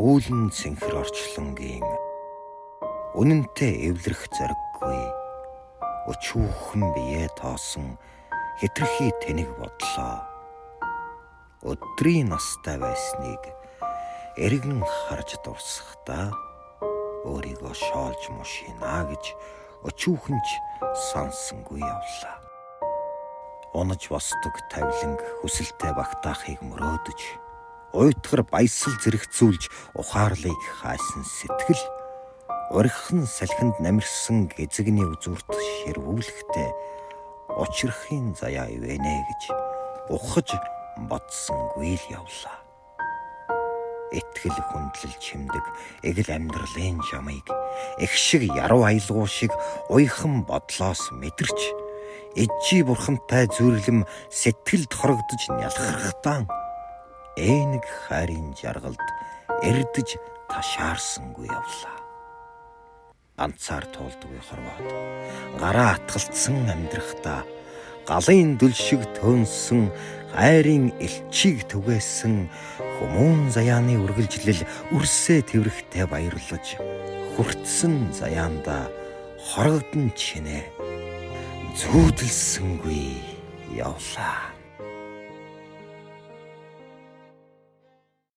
үүлэн цэнхэр орчлонгийн үнэнтэй эвлэрэх зориггүй өчүүхэн бие тоосон хэтэрхий тэнэг бодлоо өдрийн настай байсныг эргэн харж дурсахдаа өөрийгөө шоолж мушина гэж өчүүхэнч сонсонгүй явлаа. Унаж босдог тавиланг хүсэлтэй багтаахыг мөрөөдөж уйтгар баясал зэрэгцүүлж ухаарлыг хаасан сэтгэл уригхан салхинд намирсан гэзэгний үзүүрт ширвүүлэхдээ учрахын заяа ивэнэ гэж ухаж бодсонгүй л явлаа. Итгэл хүндлэл чимдэг эгэл амьдралын жамыг их шиг яруу аялгуу шиг уйхан бодлоос мэдэрч эжжи бурхантай зүрлэм сэтгэлд хорогдож нялхархтаан нэг хайрын жаргалд эрдэж ташаарсангүй явлаа. Ганцаар туулдгүй хорвоод гараа атгалтсан амьдрахтаа галын дүл шиг төөнсөн хайрын элчийг түгээсэн хүмүүн заяаны үргэлжлэл үрсээ тэврэхтэй баярлаж хүртсэн заяанда хорогдон чинээ зүүдэлсэнгүй явлаа.